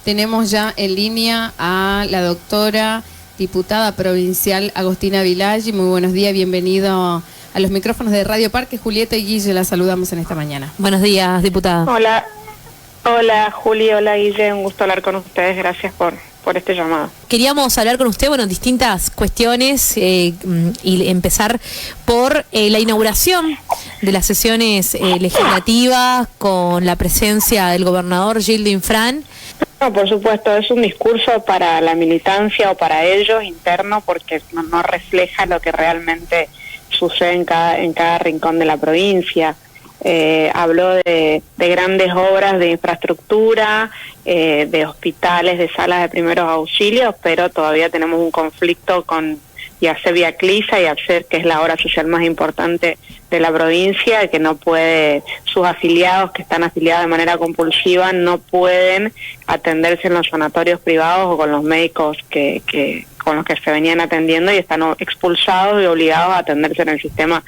Tenemos ya en línea a la doctora diputada provincial Agostina Vilaggi. Muy buenos días, bienvenido a los micrófonos de Radio Parque. Julieta y Guille, la saludamos en esta mañana. Buenos días, diputada. Hola Juli, hola Guille, un gusto hablar con ustedes, gracias por este llamado. Queríamos hablar con usted, distintas cuestiones y empezar por la inauguración de las sesiones legislativas con la presencia del gobernador Gildo Infran. No, por supuesto, es un discurso para la militancia o para ellos interno porque no refleja lo que realmente sucede en cada rincón de la provincia. Habló de grandes obras de infraestructura, de hospitales, de salas de primeros auxilios, pero todavía tenemos un conflicto con Yacer Vía Clisa y Yacer, que es la obra social más importante de la provincia, que no puede, sus afiliados que están afiliados de manera compulsiva no pueden atenderse en los sanatorios privados o con los médicos con los que se venían atendiendo y están expulsados y obligados a atenderse en el sistema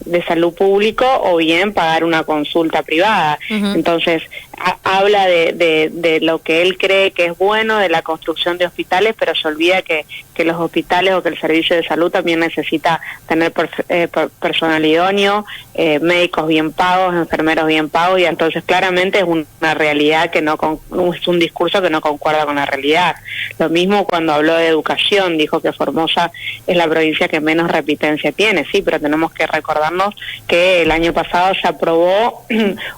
de salud público o bien pagar una consulta privada. Entonces habla de lo que él cree que es bueno, de la construcción de hospitales, pero se olvida que los hospitales o que el servicio de salud también necesita tener personal idóneo, médicos bien pagos, enfermeros bien pagos, y entonces claramente es una realidad que es un discurso que no concuerda con la realidad. Lo mismo cuando habló de educación, dijo que Formosa es la provincia que menos repitencia tiene, sí, pero tenemos que recordarnos que el año pasado se aprobó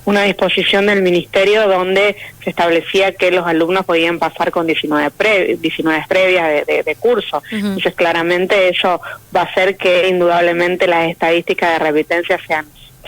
una disposición del Ministerio donde se establecía que los alumnos podían pasar con 19 previas de curso. Entonces claramente eso va a hacer que indudablemente las estadísticas de repitencia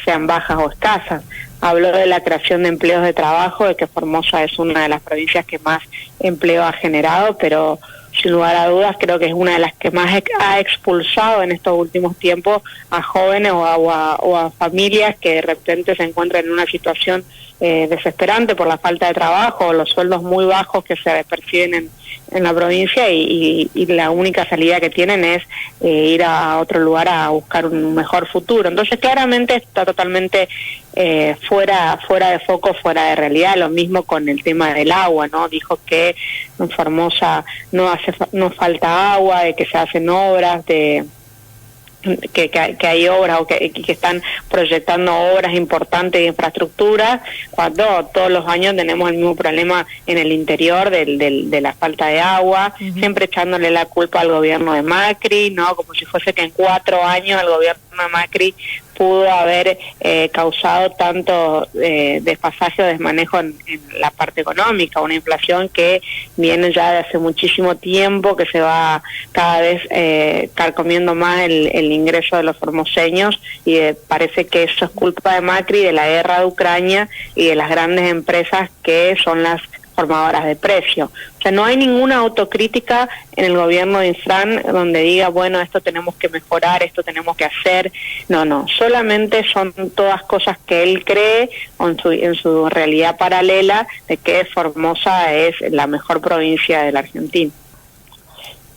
sean bajas o escasas. Habló de la creación de empleos de trabajo, de que Formosa es una de las provincias que más empleo ha generado, pero sin lugar a dudas creo que es una de las que más ha expulsado en estos últimos tiempos a jóvenes o a familias que de repente se encuentran en una situación desesperante por la falta de trabajo o los sueldos muy bajos que se perciben en la provincia y la única salida que tienen es ir a otro lugar a buscar un mejor futuro. Entonces claramente está totalmente fuera de foco, fuera de realidad. Lo mismo con el tema del agua, ¿no? Dijo que en Formosa no falta agua, de que se hacen obras, que hay obras o que están proyectando obras importantes de infraestructura, cuando todos los años tenemos el mismo problema en el interior de la falta de agua, siempre echándole la culpa al gobierno de Macri, ¿no? Como si fuese que en 4 años el gobierno de Macri pudo haber causado tanto desfasaje o desmanejo en la parte económica, una inflación que viene ya de hace muchísimo tiempo, que se va cada vez carcomiendo más el ingreso de los formoseños, y parece que eso es culpa de Macri, de la guerra de Ucrania y de las grandes empresas que son las formadoras de precio. O sea, no hay ninguna autocrítica en el gobierno de Infran donde diga, bueno, esto tenemos que mejorar, esto tenemos que hacer. No, solamente son todas cosas que él cree en su realidad paralela de que Formosa es la mejor provincia de la Argentina.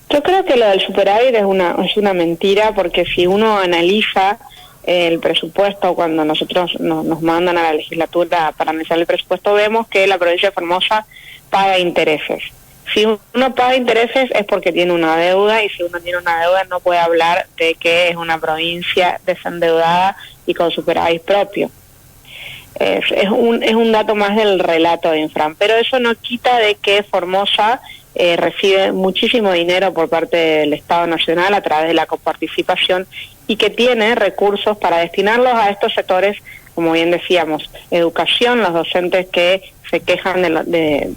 Yo creo que lo del superávit es una mentira, porque si uno analiza el presupuesto, cuando nosotros nos mandan a la legislatura para analizar el presupuesto, vemos que la provincia de Formosa paga intereses. Si uno paga intereses es porque tiene una deuda, y si uno tiene una deuda no puede hablar de que es una provincia desendeudada y con superávit propio. Es un dato más del relato de Infran, pero eso no quita de que Formosa recibe muchísimo dinero por parte del Estado Nacional a través de la coparticipación, y que tiene recursos para destinarlos a estos sectores, como bien decíamos, educación, los docentes que se quejan de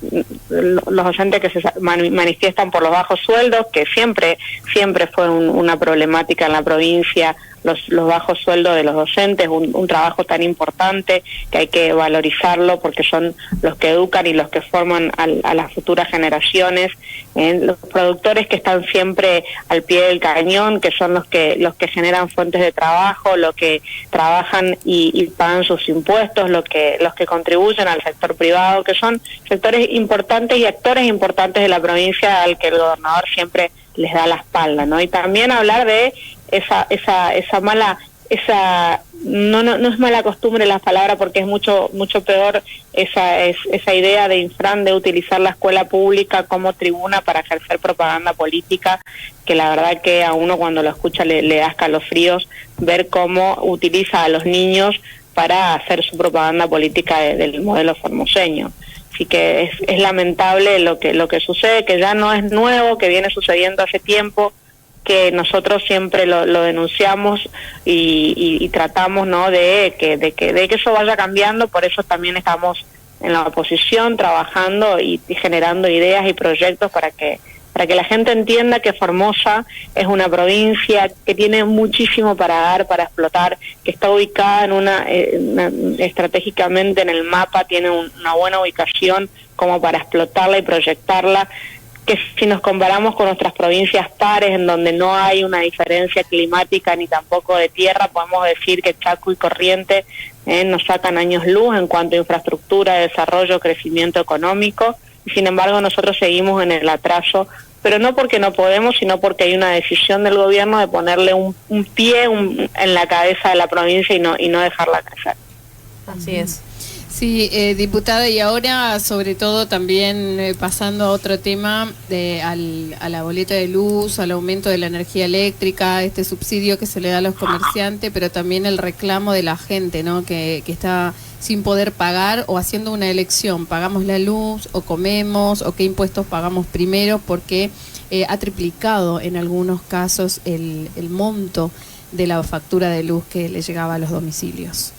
los docentes que se manifiestan por los bajos sueldos, que siempre fue una problemática en la provincia, los bajos sueldos de los docentes, un trabajo tan importante que hay que valorizarlo porque son los que educan y los que forman a las futuras generaciones, los productores que están siempre al pie del cañón, que son los que generan fuentes de trabajo, los que trabajan y pagan sus impuestos, los que contribuyen al sector privado, que son sectores importantes y actores importantes de la provincia al que el gobernador siempre les da la espalda, ¿no? Y también hablar de esa mala no es mala costumbre la palabra, porque es mucho peor esa idea de Infran de utilizar la escuela pública como tribuna para ejercer propaganda política, que la verdad que a uno cuando lo escucha le da escalofríos ver cómo utiliza a los niños para hacer su propaganda política del modelo formoseño. Así que es lamentable lo que sucede, que ya no es nuevo, que viene sucediendo hace tiempo, que nosotros siempre lo denunciamos y tratamos, ¿no?, de que eso vaya cambiando. Por eso también estamos en la oposición trabajando y generando ideas y proyectos para que la gente entienda que Formosa es una provincia que tiene muchísimo para dar, para explotar, que está ubicada estratégicamente en el mapa, tiene una buena ubicación como para explotarla y proyectarla, que si nos comparamos con nuestras provincias pares, en donde no hay una diferencia climática ni tampoco de tierra, podemos decir que Chaco y Corrientes nos sacan años luz en cuanto a infraestructura, desarrollo, crecimiento económico, y sin embargo nosotros seguimos en el atraso, pero no porque no podemos, sino porque hay una decisión del gobierno de ponerle un pie en la cabeza de la provincia y no dejarla crecer. Así es. Sí, diputada, y ahora sobre todo también pasando a otro tema, a la boleta de luz, al aumento de la energía eléctrica, este subsidio que se le da a los comerciantes, pero también el reclamo de la gente, ¿no?, que está sin poder pagar o haciendo una elección, pagamos la luz o comemos o qué impuestos pagamos primero, porque ha triplicado en algunos casos el monto de la factura de luz que le llegaba a los domicilios.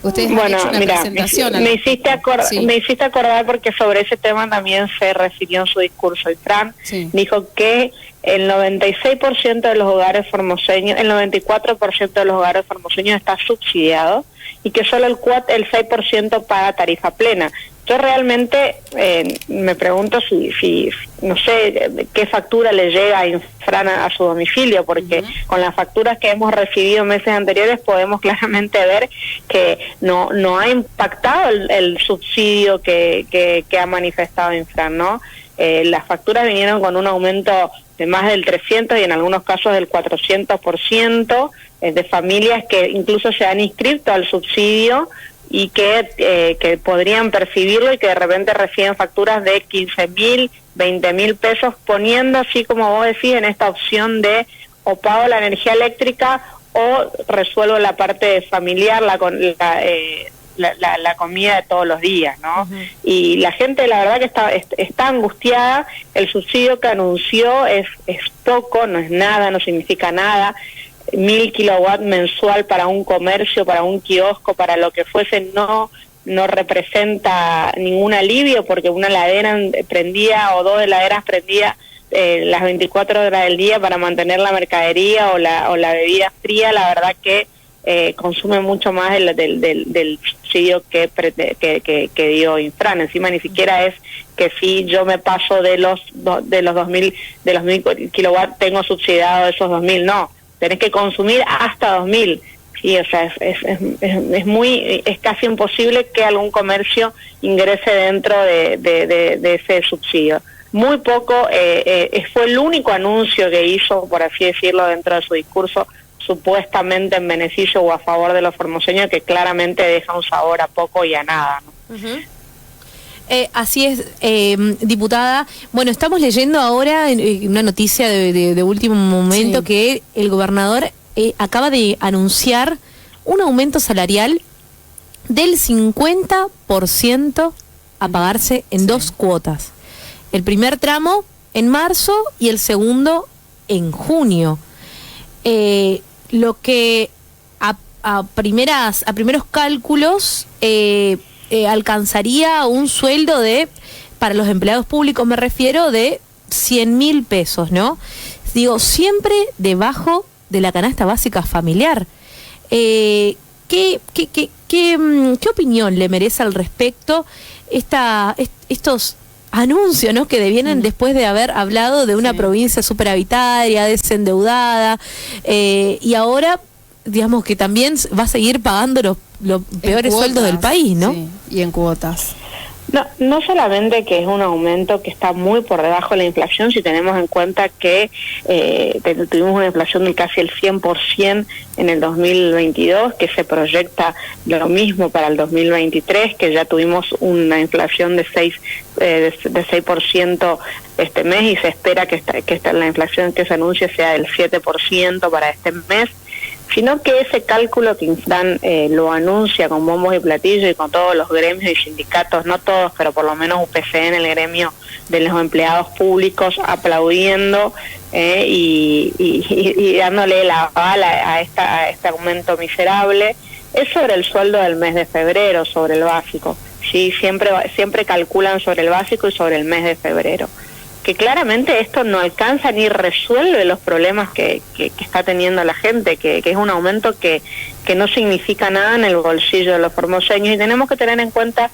Ustedes han hecho una presentación. Me hiciste acordar porque sobre ese tema también se refirió en su discurso. Y Fran dijo que el 96% de los hogares formoseños, el 94% de los hogares formoseños está subsidiado y que solo el 6% paga tarifa plena. Yo realmente me pregunto si no sé qué factura le llega a Infran a su domicilio, porque con las facturas que hemos recibido meses anteriores podemos claramente ver que no ha impactado el subsidio que ha manifestado Infran, ¿no? Las facturas vinieron con un aumento de más del 300 y en algunos casos del 400% de familias que incluso se han inscrito al subsidio y que podrían percibirlo y que de repente reciben facturas de 15.000, 20.000 pesos, poniendo, así como vos decís, en esta opción de o pago la energía eléctrica o resuelvo la parte familiar, la comida de todos los días, ¿no? Y la gente, la verdad que está angustiada. El subsidio que anunció es poco, no es nada, no significa nada. 1.000 kilowatts mensual para un comercio, para un kiosco, para lo que fuese, no representa ningún alivio, porque una heladera prendida o dos heladeras prendidas las 24 horas del día para mantener la mercadería o la bebida fría, la verdad que consume mucho más del subsidio que dio Infran. Encima ni siquiera es que si yo me paso de los 1.000 kilowatts tengo subsidiado esos 2.000, no. Tenés que consumir hasta 2.000. Sí, o sea, es casi imposible que algún comercio ingrese dentro de ese subsidio. Muy poco, fue el único anuncio que hizo, por así decirlo, dentro de su discurso, supuestamente en beneficio o a favor de los formoseños, que claramente deja un sabor a poco y a nada, ¿no? Así es, diputada. Bueno, estamos leyendo ahora una noticia de último momento, que el gobernador acaba de anunciar un aumento salarial del 50% a pagarse en 2 cuotas. El primer tramo en marzo y el segundo en junio. Lo que a primeros cálculos alcanzaría un sueldo para los empleados públicos, me refiero, de 100.000 pesos, ¿no? Digo, siempre debajo de la canasta básica familiar. ¿Qué opinión le merece al respecto estos anuncios, ¿no?, que devienen después de haber hablado de una provincia superavitaria, desendeudada, y ahora, digamos, que también va a seguir pagando los peores sueldos del país, ¿no? Sí, y en cuotas. No solamente que es un aumento que está muy por debajo de la inflación, si tenemos en cuenta que tuvimos una inflación de casi el 100% en el 2022, que se proyecta lo mismo para el 2023, que ya tuvimos una inflación de 6% este mes y se espera que la inflación que se anuncia sea del 7% para este mes, sino que ese cálculo que Infran lo anuncia con bombos y platillos y con todos los gremios y sindicatos, no todos, pero por lo menos UPCN, el gremio de los empleados públicos, aplaudiendo y dándole la bala a este aumento miserable, es sobre el sueldo del mes de febrero, sobre el básico. Sí, siempre calculan sobre el básico y sobre el mes de febrero, que claramente esto no alcanza ni resuelve los problemas que está teniendo la gente, que es un aumento que no significa nada en el bolsillo de los formoseños, y tenemos que tener en cuenta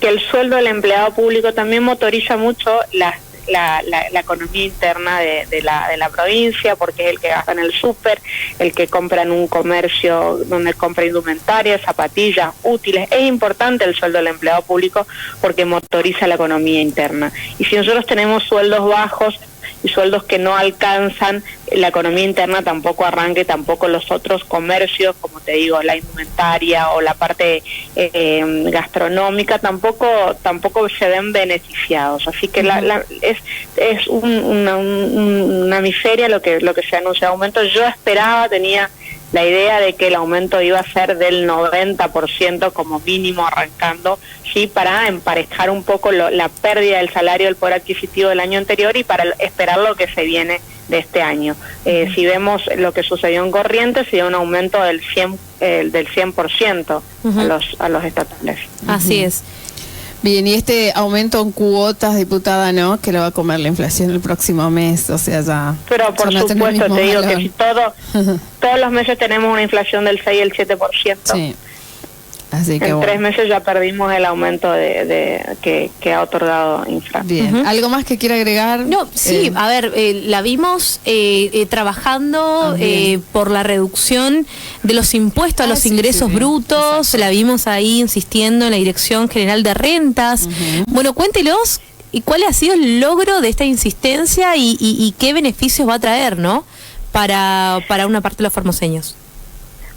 que el sueldo del empleado público también motoriza mucho la economía interna de la provincia, porque es el que gasta en el súper, el que compra en un comercio donde compra indumentaria, zapatillas, útiles. Es importante el sueldo del empleado público porque motoriza la economía interna. Y si nosotros tenemos sueldos bajos y sueldos que no alcanzan, la economía interna tampoco arranca, y tampoco los otros comercios, como te digo, la indumentaria o la parte gastronómica, tampoco se ven beneficiados. Así que es una miseria lo que se anuncia de aumento. Yo tenía la idea de que el aumento iba a ser del 90% como mínimo arrancando, sí, para emparejar un poco la pérdida del salario del poder adquisitivo del año anterior y para esperar lo que se viene de este año. Si vemos lo que sucedió en Corrientes, se dio un aumento del 100% a los estatales. Así es. Bien, y este aumento en cuotas, diputada, ¿no? Que lo va a comer la inflación el próximo mes, o sea, ya... Pero por supuesto, te digo que si todos los meses tenemos una inflación del 6 y el 7%. Sí. Así que en 3 meses ya perdimos el aumento que ha otorgado Infran. Bien. ¿Algo más que quiera agregar? No, sí, a ver, la vimos trabajando por la reducción de los impuestos a los ingresos brutos. Exacto. La vimos ahí insistiendo en la Dirección General de Rentas. Bueno, cuéntelos y cuál ha sido el logro de esta insistencia y qué beneficios va a traer, ¿no? Para una parte de los formoseños.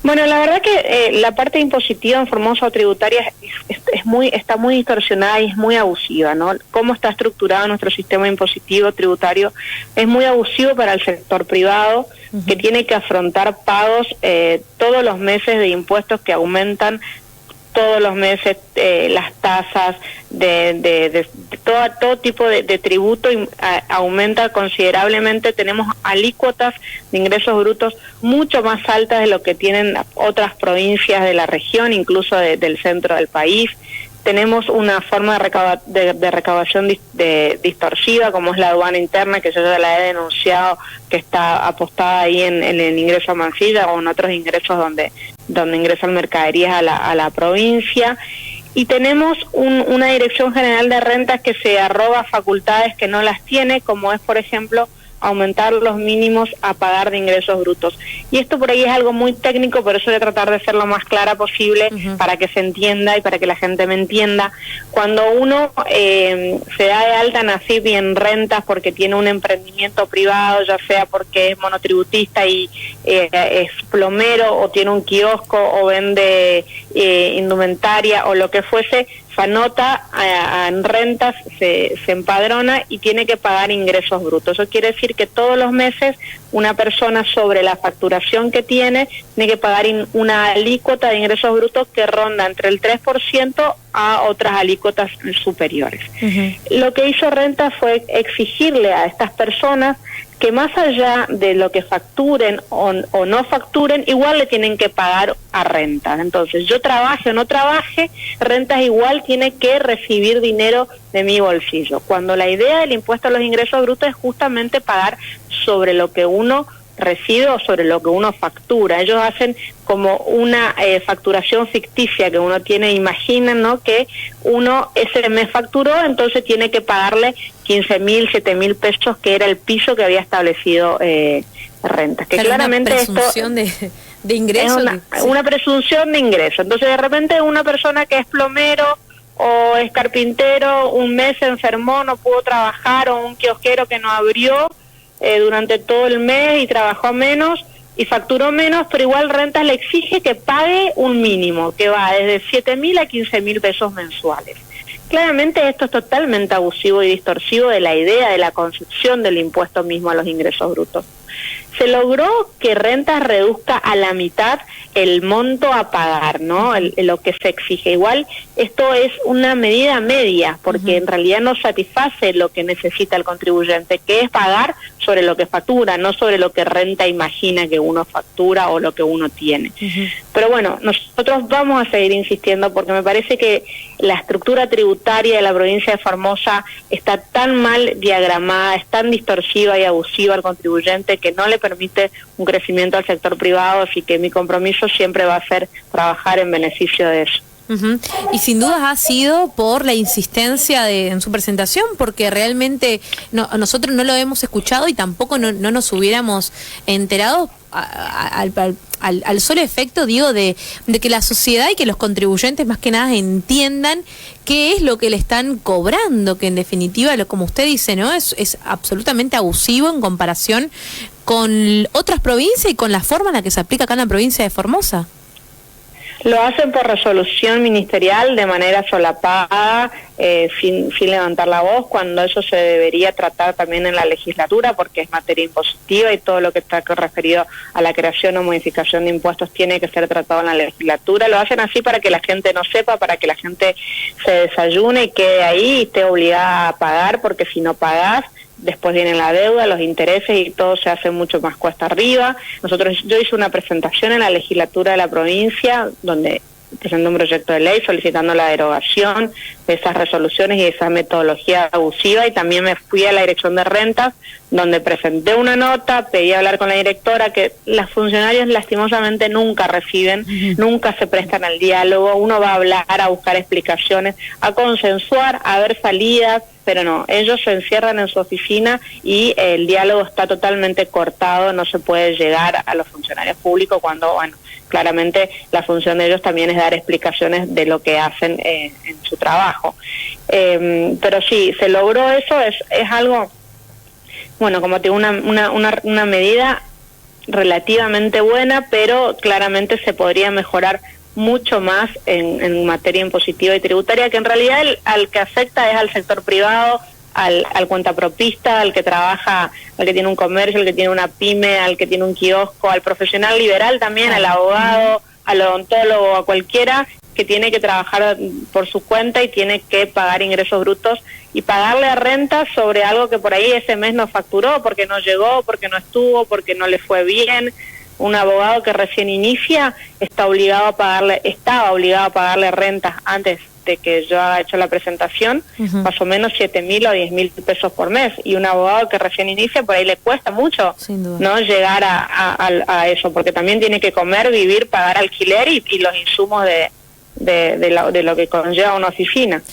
Bueno, la verdad que la parte impositiva en Formosa o tributaria está muy distorsionada y es muy abusiva, ¿no? Cómo está estructurado nuestro sistema impositivo tributario es muy abusivo para el sector privado, que tiene que afrontar pagos todos los meses de impuestos que aumentan todos los meses, las tasas de todo tipo de tributo aumenta considerablemente. Tenemos alícuotas de ingresos brutos mucho más altas de lo que tienen otras provincias de la región, incluso del centro del país. Tenemos una forma de recaudación distorsiva, como es la aduana interna, que yo ya la he denunciado, que está apostada ahí en el ingreso a Mansilla o en otros ingresos donde ingresan mercaderías a la provincia. Y tenemos una Dirección General de Rentas que se arroga facultades que no las tiene, como es, por ejemplo, aumentar los mínimos a pagar de ingresos brutos. Y esto por ahí es algo muy técnico, por eso voy a tratar de ser lo más clara posible para que se entienda y para que la gente me entienda. Cuando uno se da de alta en AFIP y en rentas porque tiene un emprendimiento privado, ya sea porque es monotributista y es plomero, o tiene un kiosco, o vende indumentaria o lo que fuese, se anota en rentas, se empadrona y tiene que pagar ingresos brutos. Eso quiere decir que todos los meses una persona, sobre la facturación que tiene que pagar una alícuota de ingresos brutos que ronda entre el 3% a otras alícuotas superiores. Lo que hizo Renta fue exigirle a estas personas que más allá de lo que facturen o no facturen, igual le tienen que pagar a Rentas. Entonces, yo trabaje o no trabaje, Rentas igual tiene que recibir dinero de mi bolsillo. Cuando la idea del impuesto a los ingresos brutos es justamente pagar sobre lo que uno recibe o sobre lo que uno factura. Ellos hacen como una facturación ficticia que uno tiene, imaginan, ¿no? Que uno ese mes facturó, entonces tiene que pagarle 15.000, 7.000 pesos, que era el piso que había establecido Rentas. Que claramente una presunción de ingreso. Es una presunción de ingreso. Entonces, de repente, una persona que es plomero o es carpintero, un mes se enfermó, no pudo trabajar, o un kiosquero que no abrió durante todo el mes y trabajó menos y facturó menos, pero igual Rentas le exige que pague un mínimo, que va desde 7.000 a 15.000 pesos mensuales. Claramente esto es totalmente abusivo y distorsivo de la idea de la concepción del impuesto mismo a los ingresos brutos. Se logró que Rentas reduzca a la mitad el monto a pagar, ¿no? Lo que se exige. Igual esto es una medida media, porque en realidad no satisface lo que necesita el contribuyente, que es pagar sobre lo que factura, no sobre lo que Renta imagina que uno factura o lo que uno tiene. Pero bueno, nosotros vamos a seguir insistiendo porque me parece que la estructura tributaria de la provincia de Formosa está tan mal diagramada, es tan distorsiva y abusiva al contribuyente que no le permite un crecimiento al sector privado, así que mi compromiso siempre va a ser trabajar en beneficio de eso. Y sin dudas ha sido por la insistencia en su presentación, porque realmente nosotros no lo hemos escuchado y tampoco no nos hubiéramos enterado al solo efecto, digo, de que la sociedad y que los contribuyentes más que nada entiendan qué es lo que le están cobrando, que en definitiva, como usted dice, ¿no? Es absolutamente abusivo en comparación con otras provincias y con la forma en la que se aplica acá en la provincia de Formosa. Lo hacen por resolución ministerial de manera solapada, sin levantar la voz, cuando eso se debería tratar también en la legislatura, porque es materia impositiva y todo lo que está referido a la creación o modificación de impuestos tiene que ser tratado en la legislatura. Lo hacen así para que la gente no sepa, para que la gente se desayune y quede ahí y esté obligada a pagar, porque si no pagás, después viene la deuda, los intereses y todo se hace mucho más cuesta arriba. Yo hice una presentación en la legislatura de la provincia donde presenté un proyecto de ley solicitando la derogación de esas resoluciones y de esa metodología abusiva, y también me fui a la Dirección de Rentas donde presenté una nota, pedí hablar con la directora, que las funcionarios lastimosamente nunca reciben, nunca se prestan al diálogo. Uno va a hablar, a buscar explicaciones, a consensuar, a ver salidas, pero no, ellos se encierran en su oficina y el diálogo está totalmente cortado, no se puede llegar a los funcionarios públicos cuando, bueno, claramente la función de ellos también es dar explicaciones de lo que hacen en su trabajo. Pero sí, se logró eso, es algo, bueno, como te digo, una medida relativamente buena, pero claramente se podría mejorar mucho más en materia impositiva y tributaria, que en realidad al que afecta es al sector privado, al cuentapropista, al que trabaja, al que tiene un comercio, al que tiene una pyme, al que tiene un kiosco, al profesional liberal también, al abogado, al odontólogo, a cualquiera que tiene que trabajar por su cuenta y tiene que pagar ingresos brutos y pagarle a Rentas sobre algo que por ahí ese mes no facturó, porque no llegó, porque no estuvo, porque no le fue bien. Un abogado que recién inicia estaba obligado a pagarle Rentas antes de que yo haya hecho la presentación, más o menos 7.000 o 10.000 pesos por mes, y un abogado que recién inicia por ahí le cuesta mucho no llegar a eso, porque también tiene que comer, vivir, pagar alquiler y los insumos de lo que conlleva una oficina.